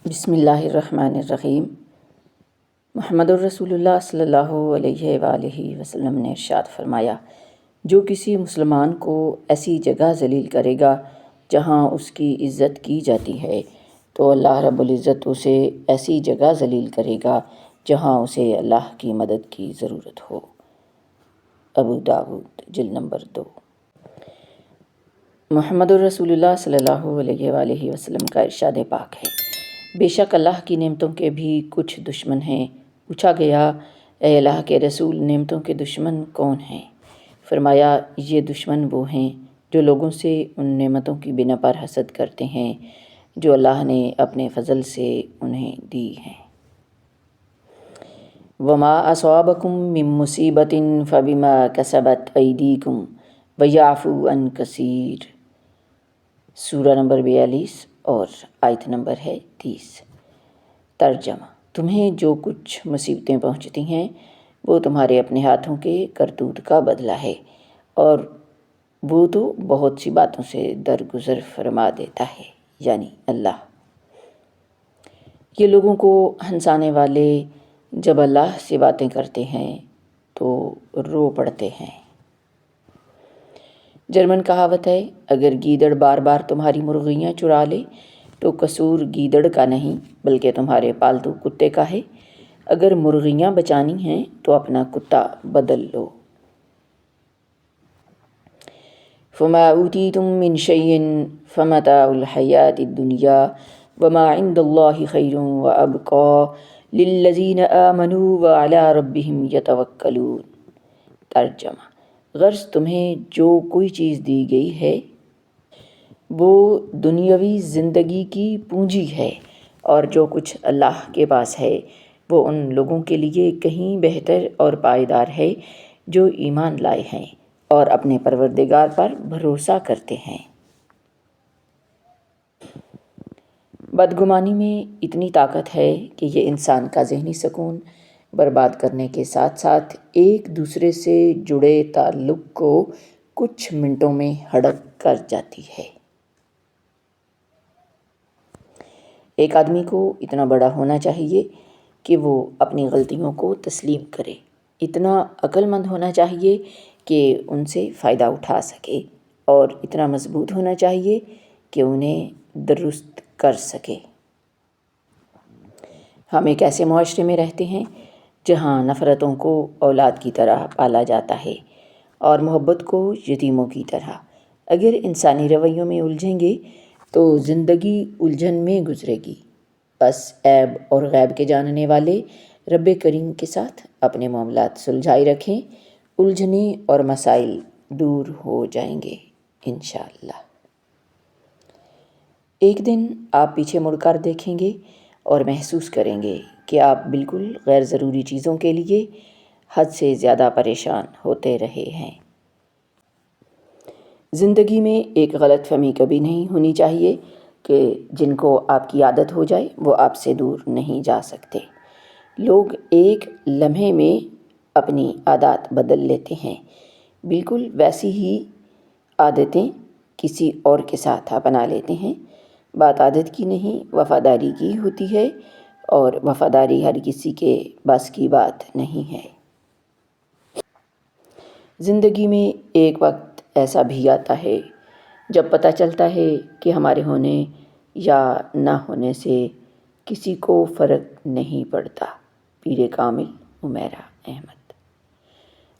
بسم اللہ الرحمن الرحیم۔ محمد الرسول اللہ صلی اللہ علیہ وآلہ وسلم نے ارشاد فرمایا، جو کسی مسلمان کو ایسی جگہ ذلیل کرے گا جہاں اس کی عزت کی جاتی ہے تو اللہ رب العزت اسے ایسی جگہ ذلیل کرے گا جہاں اسے اللہ کی مدد کی ضرورت ہو۔ ابو داؤد جلد نمبر 2۔ محمد الرسول اللہ صلی اللہ علیہ وآلہ وسلم کا ارشاد پاک ہے، بے شک اللہ کی نعمتوں کے بھی کچھ دشمن ہیں۔ پوچھا گیا، اے اللہ کے رسول، نعمتوں کے دشمن کون ہیں؟ فرمایا، یہ دشمن وہ ہیں جو لوگوں سے ان نعمتوں کی بنا پر حسد کرتے ہیں جو اللہ نے اپنے فضل سے انہیں دی ہیں۔ وما اصابکم من مصیبت فبما کسبت ایدیکم ویعفو عن کثیر، سورہ نمبر 42 اور آیت نمبر ہے 30۔ ترجمہ، تمہیں جو کچھ مصیبتیں پہنچتی ہیں وہ تمہارے اپنے ہاتھوں کے کرتوت کا بدلہ ہے، اور وہ تو بہت سی باتوں سے درگزر فرما دیتا ہے، یعنی اللہ۔ یہ لوگوں کو ہنسانے والے جب اللہ سے باتیں کرتے ہیں تو رو پڑتے ہیں۔ جرمن کہاوت ہے، اگر گیدڑ بار بار تمہاری مرغیاں چرا لے تو قصور گیدڑ کا نہیں بلکہ تمہارے پالتو کتے کا ہے۔ اگر مرغیاں بچانی ہیں تو اپنا کتا بدل لو۔ فما اوتیتم من شیء فمتاع الحیاۃ الدنیا وما عند اللہ خیر وابقی للذین آمنوا وعلی ربہم یتوکلون۔ ترجمہ، غرض تمہیں جو کوئی چیز دی گئی ہے وہ دنیاوی زندگی کی پونجی ہے، اور جو کچھ اللہ کے پاس ہے وہ ان لوگوں کے لیے کہیں بہتر اور پائیدار ہے جو ایمان لائے ہیں اور اپنے پروردگار پر بھروسہ کرتے ہیں۔ بدگمانی میں اتنی طاقت ہے کہ یہ انسان کا ذہنی سکون برباد کرنے کے ساتھ ساتھ ایک دوسرے سے جڑے تعلق کو کچھ منٹوں میں ہڑپ کر جاتی ہے۔ ایک آدمی کو اتنا بڑا ہونا چاہیے کہ وہ اپنی غلطیوں کو تسلیم کرے، اتنا عقل مند ہونا چاہیے کہ ان سے فائدہ اٹھا سکے، اور اتنا مضبوط ہونا چاہیے کہ انہیں درست کر سکے۔ ہم ایک ایسے معاشرے میں رہتے ہیں جہاں نفرتوں کو اولاد کی طرح پالا جاتا ہے اور محبت کو یتیموں کی طرح۔ اگر انسانی رویوں میں الجھیں گے تو زندگی الجھن میں گزرے گی۔ بس عیب اور غیب کے جاننے والے رب کریم کے ساتھ اپنے معاملات سلجھائے رکھیں، الجھنیں اور مسائل دور ہو جائیں گے انشاءاللہ۔ ایک دن آپ پیچھے مڑ کر دیکھیں گے اور محسوس کریں گے کہ آپ بالکل غیر ضروری چیزوں کے لیے حد سے زیادہ پریشان ہوتے رہے ہیں۔ زندگی میں ایک غلط فہمی کبھی نہیں ہونی چاہیے کہ جن کو آپ کی عادت ہو جائے وہ آپ سے دور نہیں جا سکتے۔ لوگ ایک لمحے میں اپنی عادات بدل لیتے ہیں، بالکل ویسی ہی عادتیں کسی اور کے ساتھ اپنا لیتے ہیں۔ بات عادت کی نہیں، وفاداری کی ہوتی ہے، اور وفاداری ہر کسی کے بس کی بات نہیں ہے۔ زندگی میں ایک وقت ایسا بھی آتا ہے جب پتہ چلتا ہے کہ ہمارے ہونے یا نہ ہونے سے کسی کو فرق نہیں پڑتا۔ پیر کامل عمیرہ احمد۔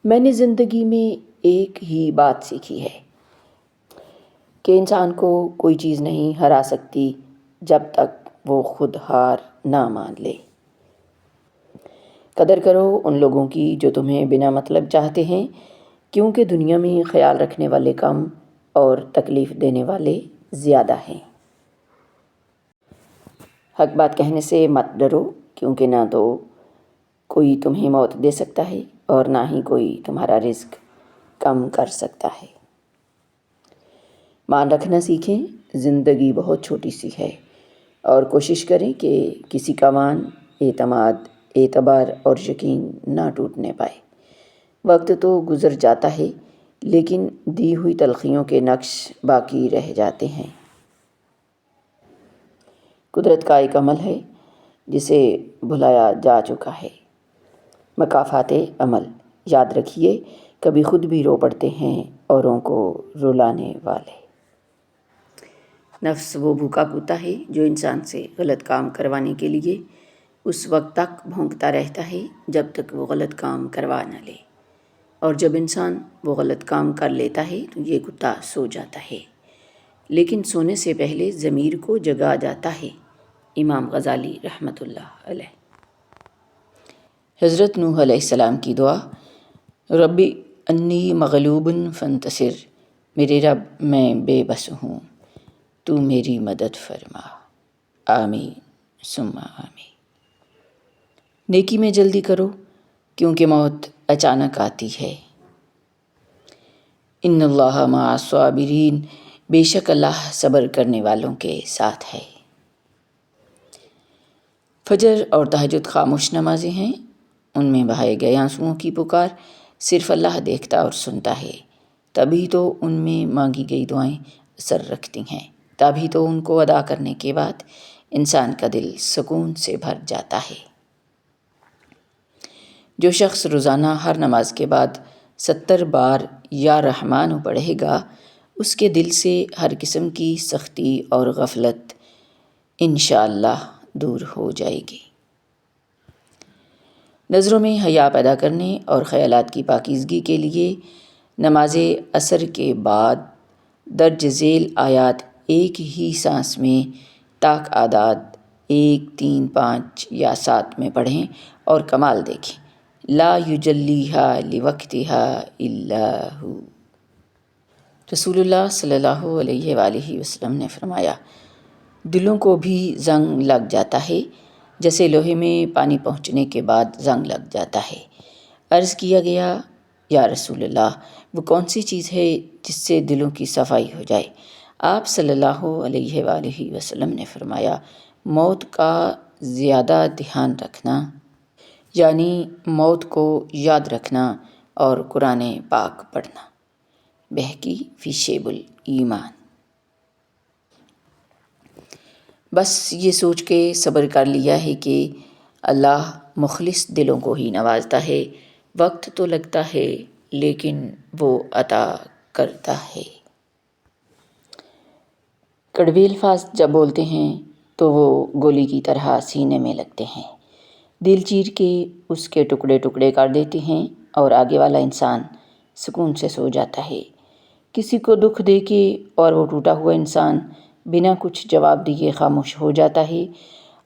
میں نے زندگی میں ایک ہی بات سیکھی ہے کہ انسان کو کوئی چیز نہیں ہرا سکتی جب تک وہ خود ہار نہ مان لے۔ قدر کرو ان لوگوں کی جو تمہیں بنا مطلب چاہتے ہیں، کیونکہ دنیا میں خیال رکھنے والے کم اور تکلیف دینے والے زیادہ ہیں۔ حق بات کہنے سے مت ڈرو، کیونکہ نہ تو کوئی تمہیں موت دے سکتا ہے اور نہ ہی کوئی تمہارا رزق کم کر سکتا ہے۔ مان رکھنا سیکھیں، زندگی بہت چھوٹی سی ہے، اور کوشش کریں کہ کسی کا مان، اعتماد، اعتبار اور یقین نہ ٹوٹنے پائے۔ وقت تو گزر جاتا ہے لیکن دی ہوئی تلخیوں کے نقش باقی رہ جاتے ہیں۔ قدرت کا ایک عمل ہے جسے بھلایا جا چکا ہے۔ مکافات عمل، یاد رکھیے کبھی خود بھی رو پڑتے ہیں اوروں کو رلانے والے۔ نفس وہ بھوکا کتا ہے جو انسان سے غلط کام کروانے کے لیے اس وقت تک بھونکتا رہتا ہے جب تک وہ غلط کام کروا نہ لے، اور جب انسان وہ غلط کام کر لیتا ہے تو یہ کتا سو جاتا ہے، لیکن سونے سے پہلے ضمیر کو جگا جاتا ہے۔ امام غزالی رحمۃ اللہ علیہ۔ حضرت نوح علیہ السلام کی دعا، ربی انی مغلوب فانتصر، میرے رب میں بے بس ہوں، تو میری مدد فرما، آمین ثم آمین۔ نیکی میں جلدی کرو کیونکہ موت اچانک آتی ہے۔ ان اللہ مع الصابرین، بے شک اللہ صبر کرنے والوں کے ساتھ ہے۔ فجر اور تہجد خاموش نمازیں ہیں، ان میں بہائے گئے آنسوؤں کی پکار صرف اللہ دیکھتا اور سنتا ہے، تبھی تو ان میں مانگی گئی دعائیں اثر رکھتی ہیں، تبھی تو ان کو ادا کرنے کے بعد انسان کا دل سکون سے بھر جاتا ہے۔ جو شخص روزانہ ہر نماز کے بعد 70 بار یا رحمٰن پڑھے گا، اس کے دل سے ہر قسم کی سختی اور غفلت انشاءاللہ دور ہو جائے گی۔ نظروں میں حیا پیدا کرنے اور خیالات کی پاکیزگی کے لیے نماز عصر کے بعد درج ذیل آیات ایک ہی سانس میں طاق اعداد 1، 3، 5 یا 7 میں پڑھیں اور کمال دیکھیں۔ لا یجلیہا لوقتہا الا ہو۔ رسول اللہ صلی اللہ علیہ وآلہ وسلم نے فرمایا، دلوں کو بھی زنگ لگ جاتا ہے جیسے لوہے میں پانی پہنچنے کے بعد زنگ لگ جاتا ہے۔ عرض کیا گیا، یا رسول اللہ، وہ کون سی چیز ہے جس سے دلوں کی صفائی ہو جائے؟ آپ صلی اللہ علیہ وآلہ وسلم نے فرمایا، موت کا زیادہ دھیان رکھنا، یعنی موت کو یاد رکھنا اور قرآن پاک پڑھنا۔ بہقی فی شعب الایمان۔ بس یہ سوچ کے صبر کر لیا ہے کہ اللہ مخلص دلوں کو ہی نوازتا ہے، وقت تو لگتا ہے لیکن وہ عطا کرتا ہے۔ کڑوے الفاظ جب بولتے ہیں تو وہ گولی کی طرح سینے میں لگتے ہیں، دل چیر کے اس کے ٹکڑے ٹکڑے کر دیتے ہیں اور آگے والا انسان سکون سے سو جاتا ہے۔ کسی کو دکھ دے کے اور وہ ٹوٹا ہوا انسان بنا کچھ جواب دیے خاموش ہو جاتا ہے،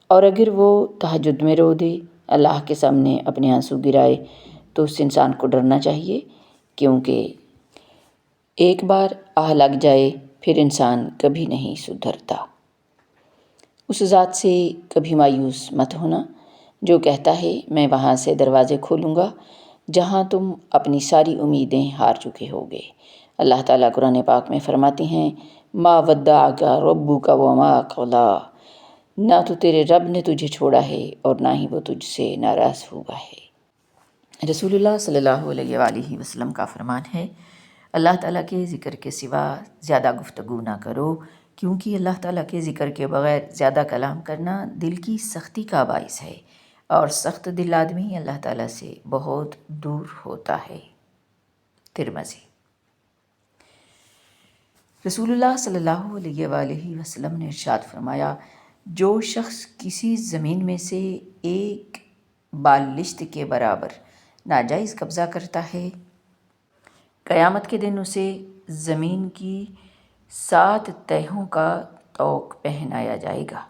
اور اگر وہ تہجد میں رو دے، اللہ کے سامنے اپنے آنسو گرائے، تو اس انسان کو ڈرنا چاہیے، کیونکہ ایک بار آہ لگ جائے پھر انسان کبھی نہیں سدھرتا۔ اس ذات سے کبھی مایوس مت ہونا جو کہتا ہے میں وہاں سے دروازے کھولوں گا جہاں تم اپنی ساری امیدیں ہار چکے ہوگے۔ اللہ تعالیٰ قرآن پاک میں فرماتے ہیں، ما ودعک ربک وما قلی، نہ تو تیرے رب نے تجھے چھوڑا ہے اور نہ ہی وہ تجھ سے ناراض ہوا ہے۔ رسول اللہ صلی اللہ علیہ وآلہ وسلم کا فرمان ہے، اللہ تعالیٰ کے ذکر کے سوا زیادہ گفتگو نہ کرو، کیونکہ اللہ تعالیٰ کے ذکر کے بغیر زیادہ کلام کرنا دل کی سختی کا باعث ہے، اور سخت دل آدمی اللہ تعالیٰ سے بہت دور ہوتا ہے۔ ترمذی۔ رسول اللہ صلی اللہ علیہ وآلہ وسلم نے ارشاد فرمایا، جو شخص کسی زمین میں سے ایک بالشت کے برابر ناجائز قبضہ کرتا ہے، قیامت کے دن اسے زمین کی 7 تہوں کا طوق پہنایا جائے گا۔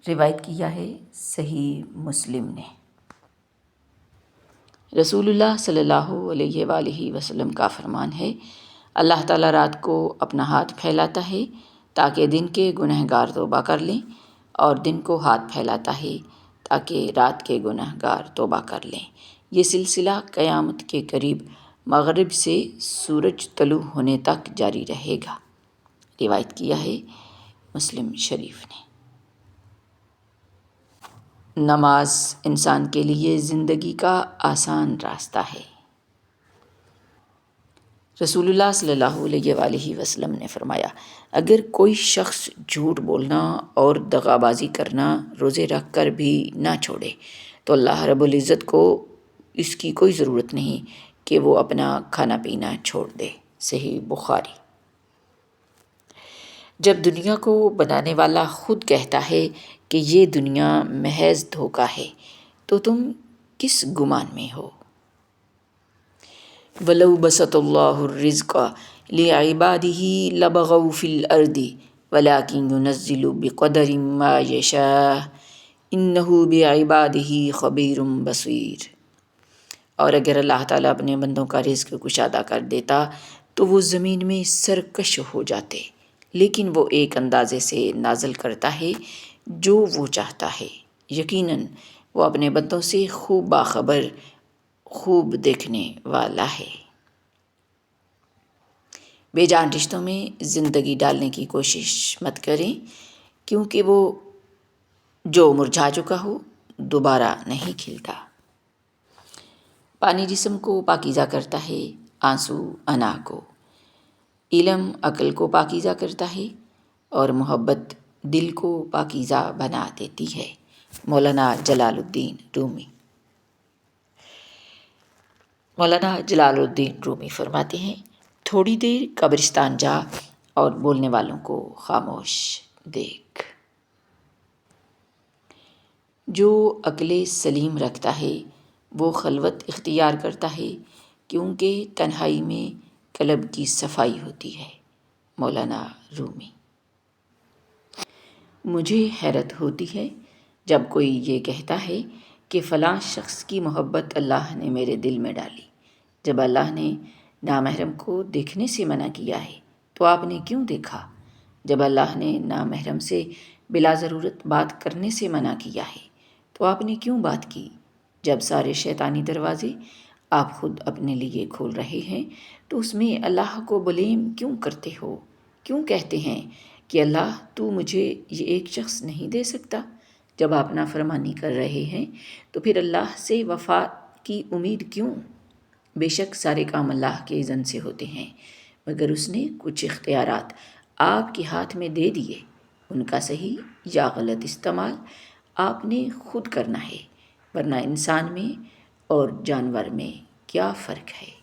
روایت کیا ہے صحیح مسلم نے۔ رسول اللہ صلی اللہ علیہ وآلہ وسلم کا فرمان ہے، اللہ تعالیٰ رات کو اپنا ہاتھ پھیلاتا ہے تاکہ دن کے گنہگار توبہ کر لیں، اور دن کو ہاتھ پھیلاتا ہے تاکہ رات کے گنہگار توبہ کر لیں۔ یہ سلسلہ قیامت کے قریب مغرب سے سورج طلوع ہونے تک جاری رہے گا۔ روایت کیا ہے مسلم شریف نے۔ نماز انسان کے لیے زندگی کا آسان راستہ ہے۔ رسول اللہ صلی اللہ علیہ وآلہ وسلم نے فرمایا، اگر کوئی شخص جھوٹ بولنا اور دغا بازی کرنا روزے رکھ کر بھی نہ چھوڑے تو اللہ رب العزت کو اس کی کوئی ضرورت نہیں کہ وہ اپنا کھانا پینا چھوڑ دے۔ صحیح بخاری۔ جب دنیا کو بنانے والا خود کہتا ہے کہ یہ دنیا محض دھوکہ ہے تو تم کس گمان میں ہو؟ وَلَوْ بَسَطَ اللَّهُ الرِّزْقَ لِعِبَادِهِ لَبَغَوْا فِي الْأَرْضِ وَلَكِنْ يُنَزِّلُ بِقَدَرٍ مَا يَشَاءُ إِنَّهُ بِعِبَادِهِ خَبِيرٌ بَصِيرٌ۔ اور اگر اللہ تعالیٰ اپنے بندوں کا رزق کشادہ کر دیتا تو وہ زمین میں سرکش ہو جاتے، لیکن وہ ایک اندازے سے نازل کرتا ہے جو وہ چاہتا ہے، یقیناً وہ اپنے بندوں سے خوب باخبر، خوب دیکھنے والا ہے۔ بے جان رشتوں میں زندگی ڈالنے کی کوشش مت کریں، کیونکہ وہ جو مرجھا چکا ہو دوبارہ نہیں کھلتا۔ پانی جسم کو پاکیزہ کرتا ہے، آنسو انا کو۔ علم عقل کو پاکیزہ کرتا ہے اور محبت دل کو پاکیزہ بنا دیتی ہے۔ مولانا جلال الدین رومی۔ مولانا جلال الدین رومی فرماتے ہیں، تھوڑی دیر قبرستان جا اور بولنے والوں کو خاموش دیکھ۔ جو عقل سلیم رکھتا ہے وہ خلوت اختیار کرتا ہے، کیونکہ تنہائی میں قلب کی صفائی ہوتی ہے۔ مولانا رومی۔ مجھے حیرت ہوتی ہے جب کوئی یہ کہتا ہے کہ فلاں شخص کی محبت اللہ نے میرے دل میں ڈالی۔ جب اللہ نے نامحرم کو دیکھنے سے منع کیا ہے تو آپ نے کیوں دیکھا؟ جب اللہ نے نامحرم سے بلا ضرورت بات کرنے سے منع کیا ہے تو آپ نے کیوں بات کی؟ جب سارے شیطانی دروازے آپ خود اپنے لیے کھول رہے ہیں تو اس میں اللہ کو بلیم کیوں کرتے ہو؟ کیوں کہتے ہیں کہ اللہ تو مجھے یہ ایک شخص نہیں دے سکتا؟ جب آپ نافرمانی کر رہے ہیں تو پھر اللہ سے وفا کی امید کیوں؟ بے شک سارے کام اللہ کے اذن سے ہوتے ہیں، مگر اس نے کچھ اختیارات آپ کے ہاتھ میں دے دیے، ان کا صحیح یا غلط استعمال آپ نے خود کرنا ہے، ورنہ انسان میں اور جانور میں کیا فرق ہے؟